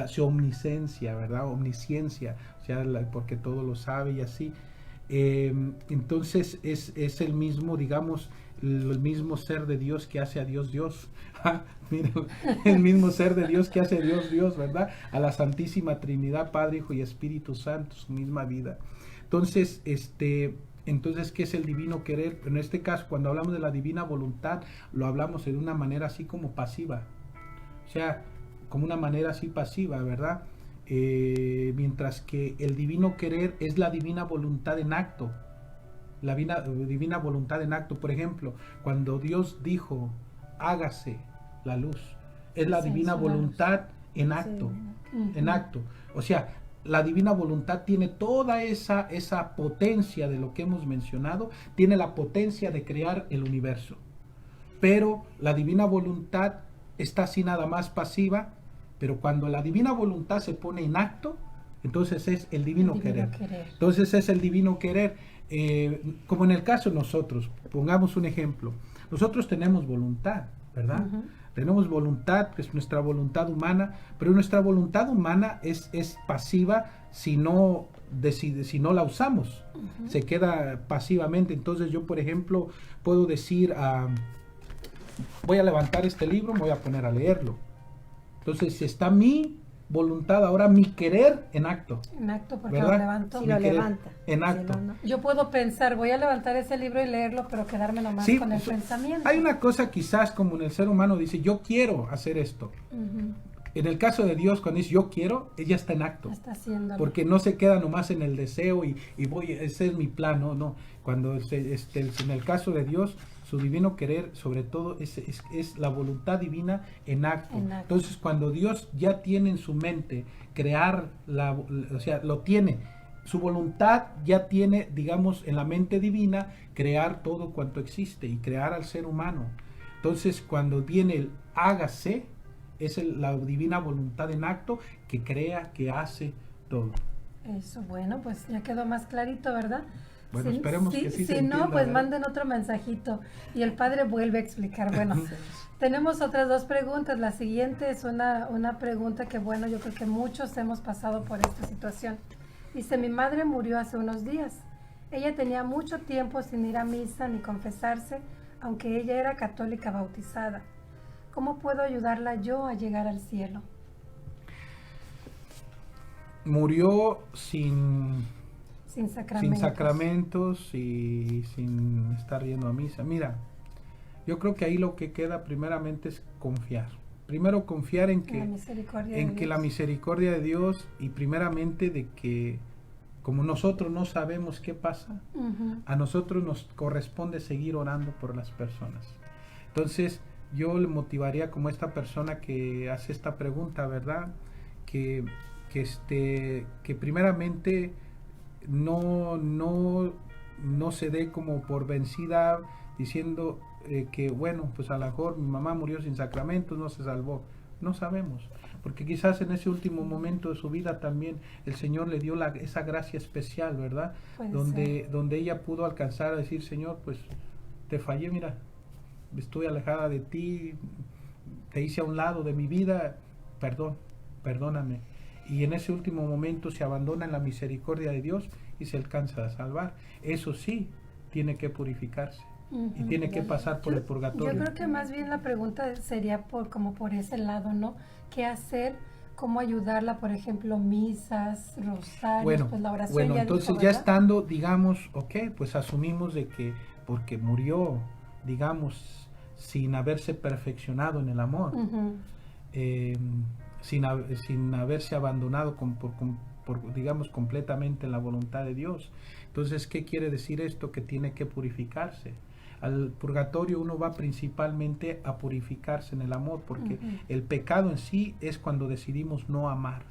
Su omnisciencia, ¿verdad? Omnisciencia, o sea, porque todo lo sabe y así. Entonces es el mismo, digamos, el mismo ser de Dios que hace a Dios Dios. Mira, el mismo ser de Dios que hace a Dios Dios, ¿verdad? A la Santísima Trinidad, Padre, Hijo y Espíritu Santo, su misma vida. Entonces, ¿qué es el divino querer? En este caso, cuando hablamos de la divina voluntad, lo hablamos de una manera así como pasiva. o sea, como una manera así pasiva, ¿verdad? Mientras que el divino querer es la divina voluntad en acto, la divina voluntad en acto. Por ejemplo, cuando Dios dijo, hágase la luz, es la divina voluntad en acto, en acto. O sea, la divina voluntad tiene toda esa potencia de lo que hemos mencionado, tiene la potencia de crear el universo. Pero la divina voluntad está así nada más pasiva, pero cuando la divina voluntad se pone en acto, entonces es el divino querer. Entonces es el divino querer. Como en el caso de nosotros, pongamos un ejemplo. Nosotros tenemos voluntad, ¿verdad? Tenemos voluntad, que es nuestra voluntad humana, pero nuestra voluntad humana es pasiva si no la usamos. Se queda pasivamente. Entonces yo, por ejemplo, puedo decir, voy a levantar este libro, me voy a poner a leerlo. Entonces está mi voluntad, ahora mi querer en acto. En acto, porque ¿verdad? lo levanto. Si lo levanta. En acto. Si no. Yo puedo pensar, voy a levantar ese libro y leerlo, pero quedarme nomás con el pensamiento. Hay una cosa quizás como en el ser humano dice, yo quiero hacer esto. En el caso de Dios, cuando dice yo quiero, ella está en acto. Está haciéndolo. Porque no se queda nomás en el deseo y voy, ese es mi plan, no. Cuando en el caso de Dios, su divino querer, sobre todo, es la voluntad divina en acto. Entonces, cuando Dios ya tiene en su mente crear, o sea, lo tiene, su voluntad ya tiene, digamos, en la mente divina, crear todo cuanto existe y crear al ser humano. Entonces, cuando viene el hágase, es la divina voluntad en acto que crea, que hace todo. Eso, bueno, pues ya quedó más clarito, ¿verdad? Bueno, esperemos que sí se entienda, no, pues ¿verdad? manden otro mensajito y el padre vuelve a explicar. Bueno, tenemos otras dos preguntas. La siguiente es una pregunta que, bueno, yo creo que muchos hemos pasado por esta situación. Dice, mi madre murió hace unos días. Ella tenía mucho tiempo sin ir a misa ni confesarse, aunque ella era católica bautizada. ¿Cómo puedo ayudarla yo a llegar al cielo? Murió sin sacramentos y sin estar yendo a misa. Mira, yo creo que ahí lo que queda primeramente es confiar. Primero confiar en que la misericordia de Dios y primeramente de que como nosotros no sabemos qué pasa, a nosotros nos corresponde seguir orando por las personas. Entonces, yo le motivaría como esta persona que hace esta pregunta, ¿verdad? Que primeramente no se dé como por vencida diciendo que bueno, pues a lo mejor mi mamá murió sin sacramentos, no se salvó. No sabemos, porque quizás en ese último momento de su vida también el Señor le dio esa gracia especial, ¿verdad? Donde ella pudo alcanzar a decir, Señor, pues te fallé, mira, estuve alejada de ti, te hice a un lado de mi vida, perdóname. Y en ese último momento se abandona en la misericordia de Dios y se alcanza a salvar. Eso sí, tiene que purificarse y tiene que pasar por el purgatorio. Yo creo que más bien la pregunta sería como por ese lado, ¿no? ¿Qué hacer? ¿Cómo ayudarla? Por ejemplo, misas, rosarios, pues la oración. Bueno, entonces ya estando, digamos, pues asumimos de que porque murió, digamos, sin haberse perfeccionado en el amor, sin haberse abandonado digamos, completamente en la voluntad de Dios. Entonces, ¿qué quiere decir esto? Que tiene que purificarse. Al purgatorio uno va principalmente a purificarse en el amor, porque el pecado en sí es cuando decidimos no amar.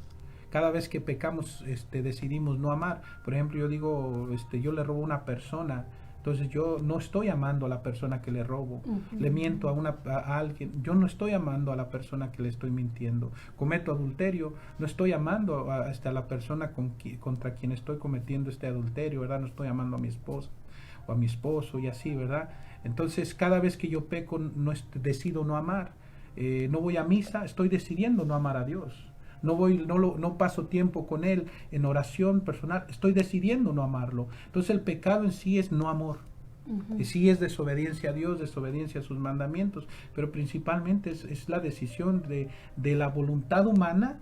Cada vez que pecamos, decidimos no amar. Por ejemplo, yo digo, yo le robo a una persona, entonces yo no estoy amando a la persona que le robo, le miento a alguien, yo no estoy amando a la persona que le estoy mintiendo, cometo adulterio, no estoy amando a la persona contra quien estoy cometiendo este adulterio, ¿verdad? No estoy amando a mi esposa o a mi esposo y así, ¿verdad? Entonces cada vez que yo peco decido no amar, no voy a misa, estoy decidiendo no amar a Dios. No paso tiempo con Él en oración personal, estoy decidiendo no amarlo. Entonces el pecado en sí es no amor. Y sí es desobediencia a Dios, desobediencia a sus mandamientos, pero principalmente es la decisión de la voluntad humana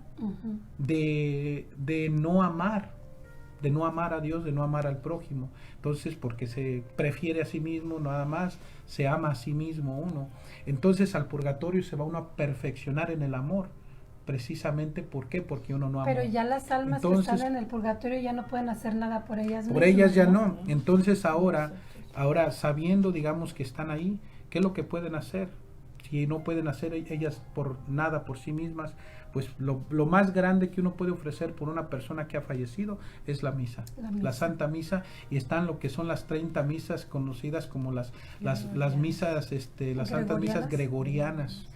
de no amar. de no amar a Dios, de no amar al prójimo. Entonces, porque se prefiere a sí mismo, nada más, se ama a sí mismo uno. Entonces, al purgatorio se va uno a perfeccionar en el amor. Precisamente, ¿por qué? Porque uno no ama. Pero ya las almas Entonces, que están en el purgatorio ya no pueden hacer nada por ellas mismas. por ellas ya no. Entonces, ahora sabiendo, digamos, que están ahí, ¿qué es lo que pueden hacer? Si no pueden hacer ellas por nada por sí mismas, pues lo más grande que uno puede ofrecer por una persona que ha fallecido es la misa, la Santa Misa, y están lo que son las 30 misas conocidas como las misas, las Santas Misas gregorianas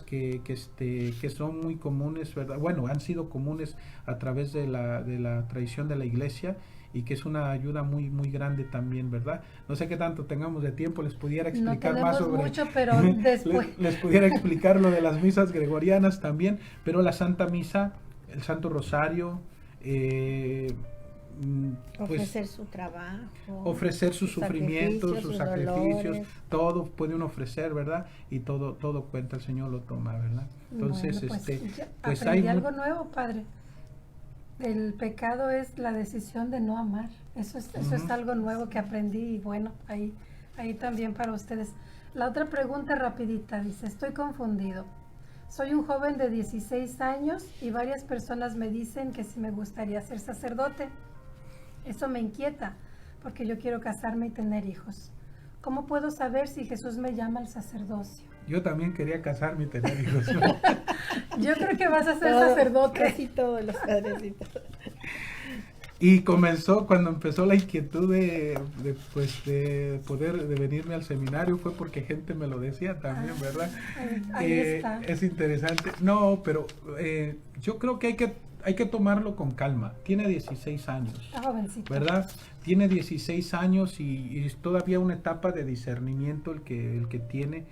que son muy comunes, ¿verdad? Bueno, han sido comunes a través de la tradición de la Iglesia, y que es una ayuda muy muy grande también, ¿verdad? No sé qué tanto tengamos de tiempo, les pudiera explicar más sobre mucho, pero después les pudiera explicar lo de las misas gregorianas también, pero la Santa Misa, el Santo Rosario, ofrecer su trabajo, ofrecer sus sufrimientos, sus sacrificios, dolores. todo puede uno ofrecer, ¿verdad? Y todo cuenta, el Señor lo toma, ¿verdad? Entonces, bueno, pues aprendí hay algo nuevo, padre. El pecado es la decisión de no amar. Eso es algo nuevo que aprendí, y bueno, ahí también para ustedes. La otra pregunta rapidita, dice, estoy confundido. Soy un joven de 16 años y varias personas me dicen que si me gustaría ser sacerdote. Eso me inquieta porque yo quiero casarme y tener hijos. ¿Cómo puedo saber si Jesús me llama al sacerdocio? Yo también quería casarme y tener hijos. Yo creo que vas a ser sacerdote. Casi todos los padrecitos. Y comenzó, cuando empezó la inquietud de poder de venirme al seminario, fue porque gente me lo decía también, ¿verdad? Ahí está. Es interesante. No, pero yo creo que hay que tomarlo con calma. Tiene 16 años. Está jovencito. ¿Verdad? Tiene 16 años y es todavía una etapa de discernimiento el que tiene,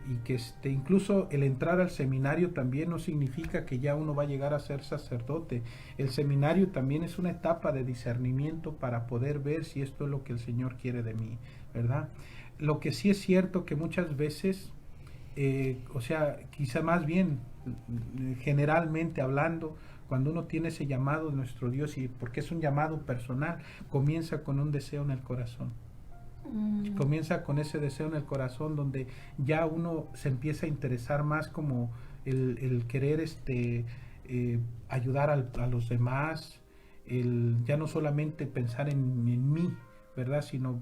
y que incluso el entrar al seminario también no significa que ya uno va a llegar a ser sacerdote. El seminario también es una etapa de discernimiento para poder ver si esto es lo que el Señor quiere de mí, ¿verdad? Lo que sí es cierto que muchas veces, quizá más bien, generalmente hablando, cuando uno tiene ese llamado de nuestro Dios, y porque es un llamado personal, comienza con un deseo en el corazón. Comienza con ese deseo en el corazón, donde ya uno se empieza a interesar más como el querer ayudar a los demás, ya no solamente pensar en mí, ¿verdad? Sino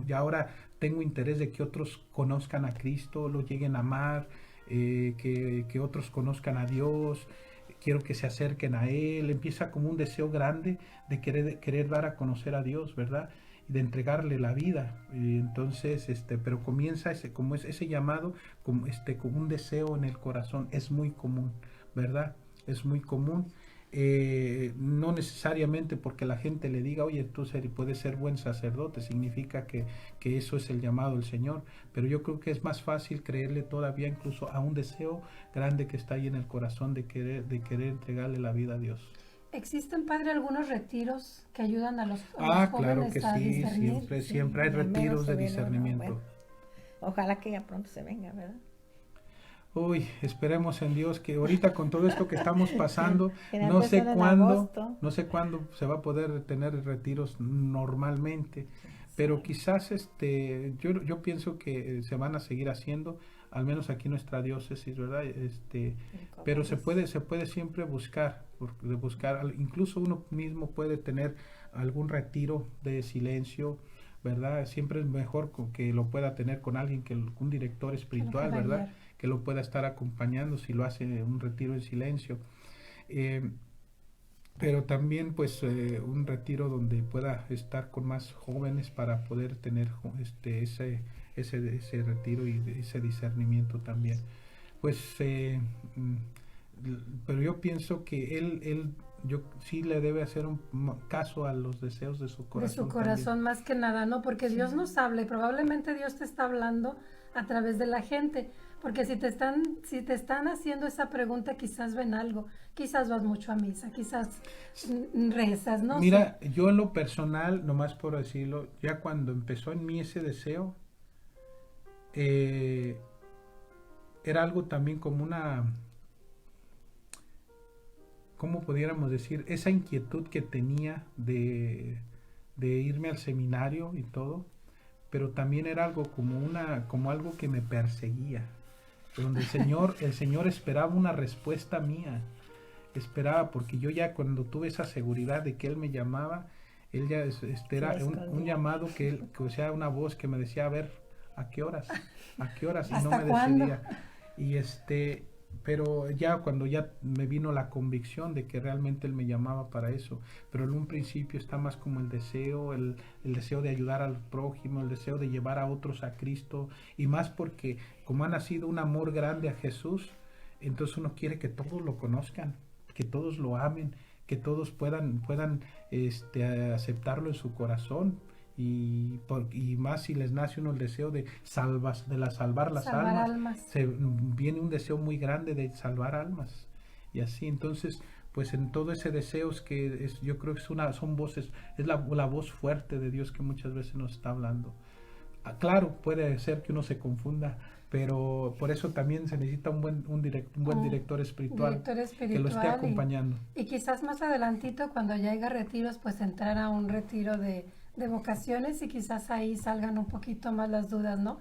ya ahora tengo interés de que otros conozcan a Cristo, lo lleguen a amar, que otros conozcan a Dios, quiero que se acerquen a Él. Empieza como un deseo grande de querer dar a conocer a Dios, ¿verdad? De entregarle la vida. Entonces, pero comienza ese llamado como un deseo en el corazón. Es muy común, ¿verdad? Es muy común. No necesariamente porque la gente le diga, oye, tú puedes ser buen sacerdote, significa que eso es el llamado del Señor, pero yo creo que es más fácil creerle todavía incluso a un deseo grande que está ahí en el corazón de querer entregarle la vida a Dios. ¿Existen, padre, algunos retiros que ayudan a los jóvenes claro que a sí, discernir? siempre hay retiros de discernimiento. Bueno, ojalá que ya pronto se venga, ¿verdad? Uy, esperemos en Dios que ahorita con todo esto que estamos pasando, no sé cuándo se va a poder tener retiros normalmente, pero quizás yo pienso que se van a seguir haciendo, al menos aquí en nuestra diócesis, ¿verdad? Pero se puede siempre buscar, incluso uno mismo puede tener algún retiro de silencio, ¿verdad? Siempre es mejor que lo pueda tener con alguien, un director espiritual, ¿verdad? Que lo pueda estar acompañando si lo hace un retiro en silencio. Pero también pues un retiro donde pueda estar con más jóvenes para poder tener ese retiro y ese discernimiento también. Pues pero yo pienso que él sí le debe hacer un caso a los deseos de su corazón. De su corazón también. Más que nada, ¿no? Porque sí. Dios nos habla y probablemente Dios te está hablando a través de la gente. Porque si te están haciendo esa pregunta, quizás ven algo, quizás vas mucho a misa, quizás rezas, ¿no? Mira, yo en lo personal, nomás por decirlo, ya cuando empezó en mí ese deseo, era algo también como ¿cómo pudiéramos decir? Esa inquietud que tenía de irme al seminario y todo, pero también era algo como algo que me perseguía, donde el Señor esperaba una respuesta mía, esperaba, porque yo ya cuando tuve esa seguridad de que Él me llamaba, Él ya era un llamado o sea, una voz que me decía, a ver, ¿a qué horas? Y no me decidía. Y pero ya cuando ya me vino la convicción de que realmente Él me llamaba para eso, pero en un principio está más como el deseo, el deseo de ayudar al prójimo, el deseo de llevar a otros a Cristo, y más porque como ha nacido un amor grande a Jesús, entonces uno quiere que todos lo conozcan, que todos lo amen, que todos puedan aceptarlo en su corazón. Y más si les nace uno el deseo de salvar las almas. Viene un deseo muy grande de salvar almas, y así entonces pues en todo ese deseo yo creo que son voces, es la voz fuerte de Dios que muchas veces nos está hablando. Claro, puede ser que uno se confunda, pero por eso también se necesita un buen director espiritual que lo esté acompañando. Y quizás más adelantito, cuando ya haya retiros, pues entrar a un retiro de vocaciones, y quizás ahí salgan un poquito más las dudas, ¿no?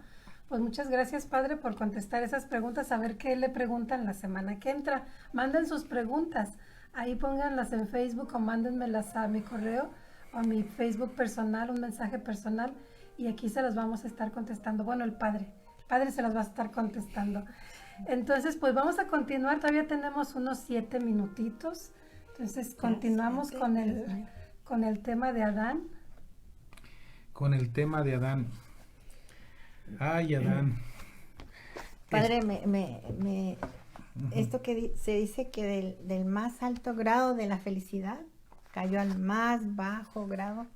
Pues muchas gracias, Padre, por contestar esas preguntas. A ver qué le preguntan la semana que entra. Manden sus preguntas, ahí pónganlas en Facebook o mándenmelas a mi correo o a mi Facebook personal, un mensaje personal, y aquí se las vamos a estar contestando. Bueno, el Padre se las va a estar contestando. Entonces, pues vamos a continuar. Todavía tenemos unos 7 minutitos. Entonces, continuamos con el tema de Adán. Con el tema de Adán. Ay, Adán. Padre, esto que se dice que del más alto grado de la felicidad cayó al más bajo grado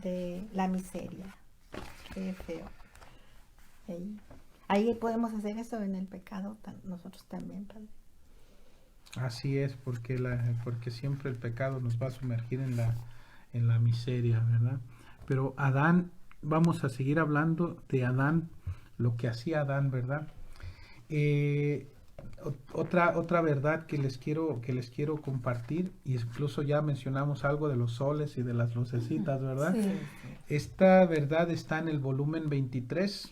de la miseria. Qué feo. Ahí podemos hacer eso en el pecado, nosotros también, Padre. Así es, porque siempre el pecado nos va a sumergir en la miseria, ¿verdad? Pero Adán, vamos a seguir hablando de Adán, lo que hacía Adán, ¿verdad? Otra verdad que les quiero compartir, y incluso ya mencionamos algo de los soles y de las lucecitas, ¿verdad? Sí. Esta verdad está en el volumen 23,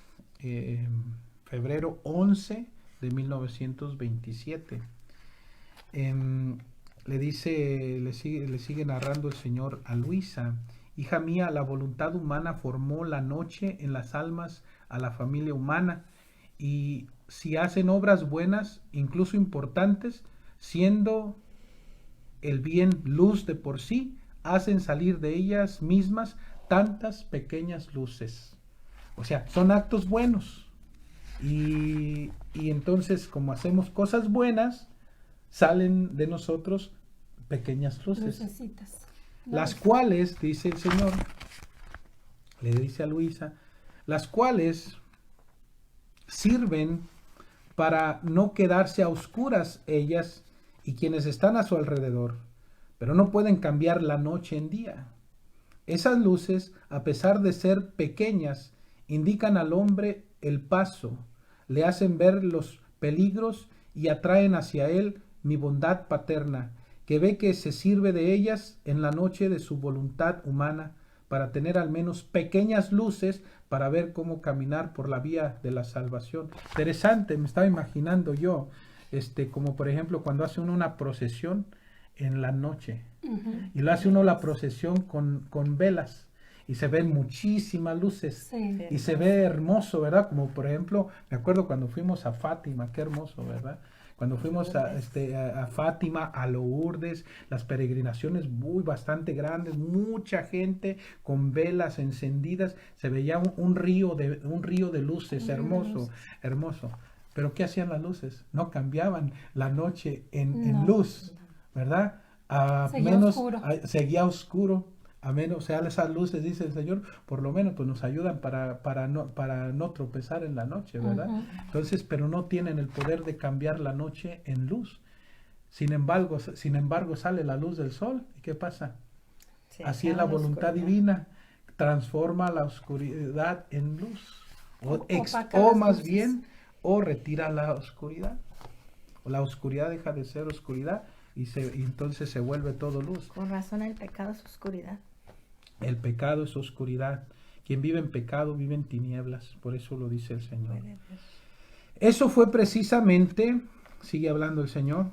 febrero 11 de 1927. Le sigue narrando el Señor a Luisa: hija mía, la voluntad humana formó la noche en las almas a la familia humana, y si hacen obras buenas, incluso importantes, siendo el bien luz de por sí, hacen salir de ellas mismas tantas pequeñas luces. O sea, son actos buenos. Y entonces, como hacemos cosas buenas, salen de nosotros pequeñas luces. Lucecitas. Las cuales, dice el Señor, le dice a Luisa, las cuales sirven para no quedarse a oscuras ellas y quienes están a su alrededor, pero no pueden cambiar la noche en día. Esas luces, a pesar de ser pequeñas, indican al hombre el paso, le hacen ver los peligros y atraen hacia él mi bondad paterna, que ve que se sirve de ellas en la noche de su voluntad humana para tener al menos pequeñas luces para ver cómo caminar por la vía de la salvación. Interesante, me estaba imaginando yo, como por ejemplo cuando hace uno una procesión en la noche, y lo hace uno la procesión con velas, y se ven muchísimas luces, sí, y se ve hermoso, ¿verdad? Como por ejemplo, me acuerdo cuando fuimos a Fátima, qué hermoso, ¿verdad? Cuando fuimos a Fátima, a Lourdes, las peregrinaciones bastante grandes, mucha gente con velas encendidas, se veía un río de luces, hermoso. Pero ¿qué hacían las luces? No cambiaban la noche en luz, ¿verdad? Seguía oscuro. A menos, o sea, esas luces, dice el Señor, por lo menos pues nos ayudan para no tropezar en la noche, ¿verdad? Entonces, pero no tienen el poder de cambiar la noche en luz. Sin embargo, sale la luz del sol. ¿Y qué pasa? Así es la voluntad divina. Transforma la oscuridad en luz. O retira la oscuridad. O la oscuridad deja de ser oscuridad y entonces se vuelve todo luz. Con razón el pecado es oscuridad. El pecado es oscuridad. Quien vive en pecado vive en tinieblas, por eso lo dice el Señor. Eso fue precisamente, sigue hablando el Señor,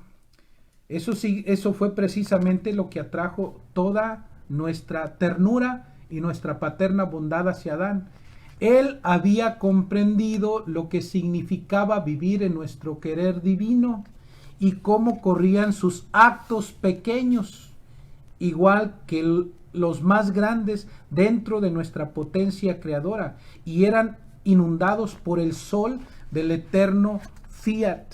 eso fue precisamente lo que atrajo toda nuestra ternura y nuestra paterna bondad hacia Adán. Él había comprendido lo que significaba vivir en nuestro querer divino y cómo corrían sus actos pequeños, igual que los más grandes dentro de nuestra potencia creadora, y eran inundados por el sol del eterno Fiat,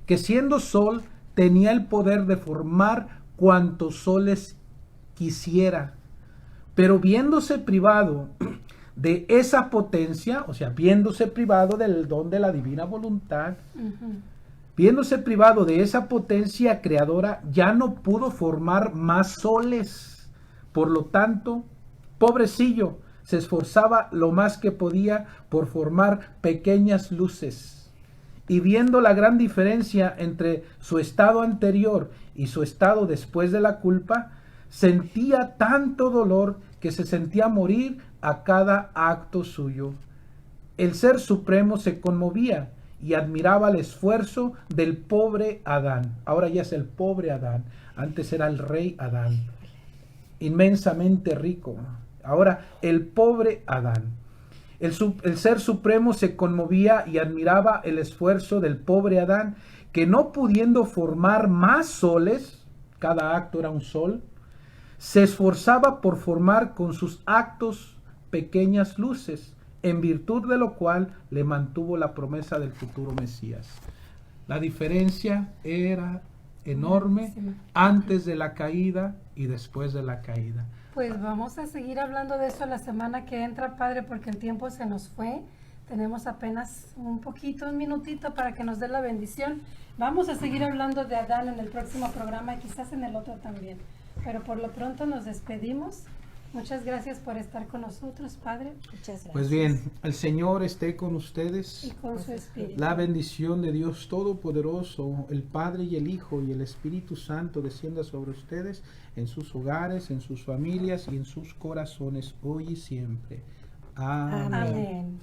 que siendo sol tenía el poder de formar cuantos soles quisiera, pero viéndose privado de esa potencia, o sea, viéndose privado del don de la divina voluntad, viéndose privado de esa potencia creadora, ya no pudo formar más soles. Por lo tanto, pobrecillo, se esforzaba lo más que podía por formar pequeñas luces. Y viendo la gran diferencia entre su estado anterior y su estado después de la culpa, sentía tanto dolor que se sentía morir a cada acto suyo. El Ser Supremo se conmovía y admiraba el esfuerzo del pobre Adán. Ahora ya es el pobre Adán. Antes era el rey Adán, inmensamente rico. Ahora el pobre Adán. El Ser Supremo se conmovía y admiraba el esfuerzo del pobre Adán, que no pudiendo formar más soles, cada acto era un sol, se esforzaba por formar con sus actos pequeñas luces, en virtud de lo cual le mantuvo la promesa del futuro Mesías. La diferencia era enorme antes de la caída y después de la caída. Pues vamos a seguir hablando de eso la semana que entra, Padre, porque el tiempo se nos fue. Tenemos apenas un minutito para que nos dé la bendición. Vamos a seguir hablando de Adán en el próximo programa y quizás en el otro también. Pero por lo pronto nos despedimos. Muchas gracias por estar con nosotros, Padre. Muchas gracias. Pues bien, el Señor esté con ustedes. Y con su Espíritu. La bendición de Dios Todopoderoso, el Padre y el Hijo y el Espíritu Santo descienda sobre ustedes, en sus hogares, en sus familias y en sus corazones, hoy y siempre. Amén. Amén.